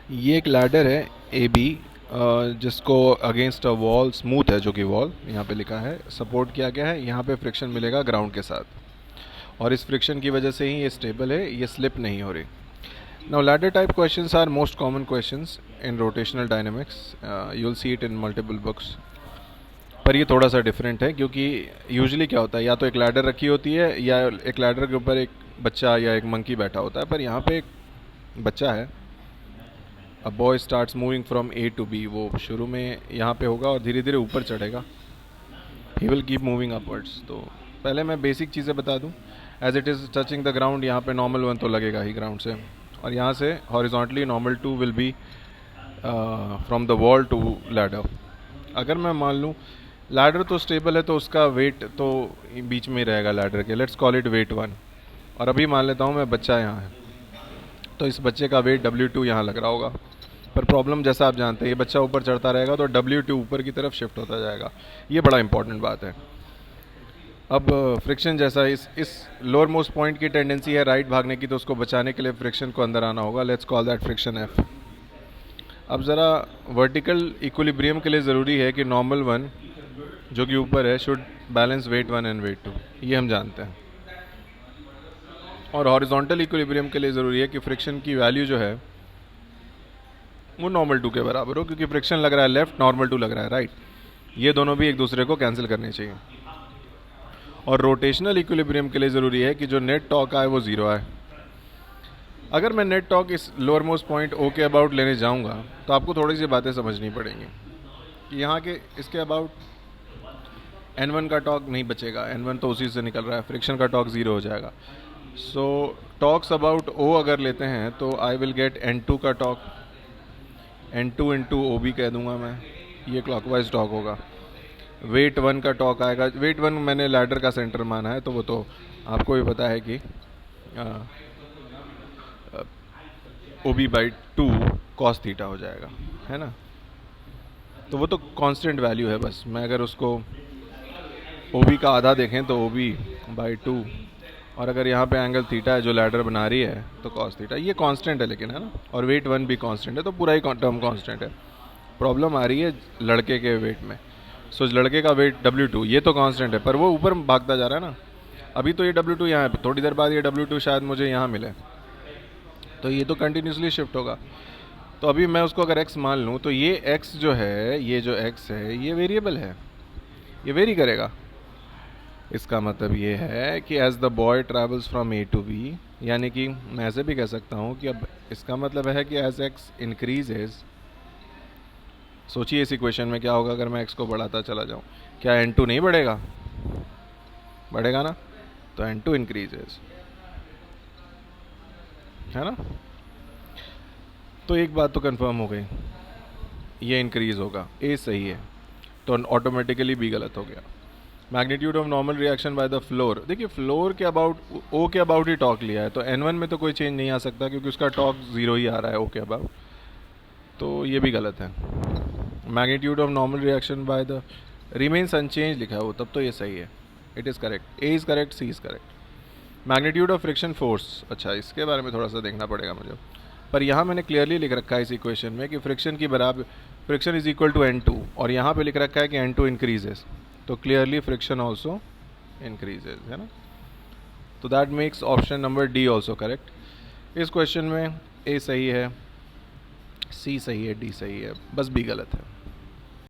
ये एक लैडर है ए बी, जिसको अगेंस्ट अ वॉल स्मूथ है, जो कि वॉल यहाँ पे लिखा है, सपोर्ट किया गया है। यहाँ पे फ्रिक्शन मिलेगा ग्राउंड के साथ, और इस फ्रिक्शन की वजह से ही ये स्टेबल है, ये स्लिप नहीं हो रही। Now ladder type questions are most common questions in rotational dynamics, you will see it in multiple books. पर ये थोड़ा सा डिफरेंट है, क्योंकि यूजुअली क्या होता है, या तो एक लैडर रखी होती है या एक लैडर के ऊपर एक बच्चा या एक मंकी बैठा होता है। पर यहाँ पे एक बच्चा है, a boy starts moving from A to B, वो शुरू में यहाँ पे होगा और धीरे धीरे ऊपर चढ़ेगा, he will keep moving upwards. तो पहले मैं बेसिक चीज़ें बता दूँ। As it is touching the ground, यहाँ पे नॉर्मल वन तो लगेगा ही ग्राउंड से, और यहाँ से horizontally normal two will be from the wall to ladder. अगर मैं मान लूँ लैडर तो स्टेबल है, तो उसका वेट तो बीच में ही रहेगा लैडर के, let's call it weight one. और अभी मान लेता हूँ मैं बच्चा यहाँ है, तो इस बच्चे का वेट W2 यहाँ लग रहा होगा। पर प्रॉब्लम जैसा आप जानते हैं, ये बच्चा ऊपर चढ़ता रहेगा तो W2 ऊपर की तरफ शिफ्ट होता जाएगा। ये बड़ा इंपॉर्टेंट बात है। अब फ्रिक्शन जैसा इस लोअर मोस्ट पॉइंट की टेंडेंसी है राइट भागने की, तो उसको बचाने के लिए फ्रिक्शन को अंदर आना होगा। Let's call that friction F। अब ज़रा वर्टिकल इक्विलिब्रियम के लिए ज़रूरी है कि नॉर्मल वन जो कि ऊपर है should balance weight one and weight two, ये हम जानते हैं। और हॉरिजॉन्टल इक्विलिब्रियम के लिए ज़रूरी है कि फ्रिक्शन की वैल्यू जो है वो नॉर्मल टू के बराबर हो, क्योंकि फ्रिक्शन लग रहा है लेफ्ट, नॉर्मल टू लग रहा है राइट, ये दोनों भी एक दूसरे को कैंसिल करने चाहिए। और रोटेशनल इक्विलिब्रियम के लिए ज़रूरी है कि जो नेट टॉर्क आए वो ज़ीरो आए। अगर मैं नेट टॉर्क इस लोअर मोस्ट पॉइंट ओ के अबाउट लेने जाऊंगा, तो आपको थोड़ी सी बातें समझनी पड़ेंगी कि यहाँ के इसके अबाउट N1 का टॉर्क नहीं बचेगा, N1 तो उसी से निकल रहा है, फ्रिक्शन का टॉर्क ज़ीरो हो जाएगा। सो टॉर्क्स अबाउट O अगर लेते हैं तो आई विल गेट N2 का torque, N2 into O B कह दूंगा मैं, ये क्लॉकवाइज टॉर्क होगा। वेट वन का टॉर्क आएगा, वेट वन मैंने लैडर का सेंटर माना है, तो वो तो आपको भी पता है कि O B by two cos theta हो जाएगा, है ना। तो वो तो कांस्टेंट वैल्यू है, बस मैं अगर उसको ओ बी का आधा देखें तो ओ बी बाई टू, और अगर यहाँ पे एंगल थीटा है जो लैडर बना रही है तो कॉस थीटा, ये कांस्टेंट है लेकिन, है ना। और वेट वन भी कांस्टेंट है, तो पूरा ही टर्म कांस्टेंट है। प्रॉब्लम आ रही है लड़के के वेट में। सो लड़के का वेट W2 ये तो कांस्टेंट है, पर वो ऊपर भागता जा रहा है ना। अभी तो ये W2 यहाँ है, थोड़ी देर बाद ये W2 शायद मुझे यहाँ मिले, तो ये तो कंटिन्यूसली शिफ्ट होगा। तो अभी मैं उसको अगर x मान लूँ, तो ये x जो है, ये जो x है ये वेरिएबल है, ये वेरी करेगा। इसका मतलब ये है कि as the boy travels from A to B, यानी कि मैं ऐसे भी कह सकता हूँ कि अब इसका मतलब है कि एज x इंक्रीजेज, सोचिए इस इक्वेशन में क्या होगा अगर मैं x को बढ़ाता चला जाऊँ, क्या N2 नहीं बढ़ेगा? बढ़ेगा ना, तो N2 इंक्रीजेज, है ना। तो एक बात तो कंफर्म हो गई, ये इंक्रीज होगा, A सही है, तो ऑटोमेटिकली B गलत हो गया। Magnitude of normal reaction by the floor, देखिए फ्लोर के अबाउट O के अबाउट ही टॉर्क लिया है, तो N1 में तो कोई चेंज नहीं आ सकता क्योंकि उसका टॉर्क ज़ीरो ही आ रहा है O के अबाउट, तो ये भी गलत है। Magnitude of normal reaction by the remains unchanged लिखा है वो, तब तो ये सही है, it is correct, A is correct, C is correct. Magnitude of friction force, अच्छा इसके बारे में थोड़ा सा देखना पड़ेगा मुझे, पर यहाँ मैंने क्लियरली लिख रखा है इस इक्वेशन में कि फ्रिक्शन की बराबर, friction is equal to N2, और यहाँ पे लिख रखा है कि N2 इंक्रीजेस, तो क्लियरली फ्रिक्शन ऑल्सो इंक्रीजेज, है ना। तो that makes option number D also correct. इस क्वेश्चन में A सही है, C सही है, D सही है, बस B गलत है।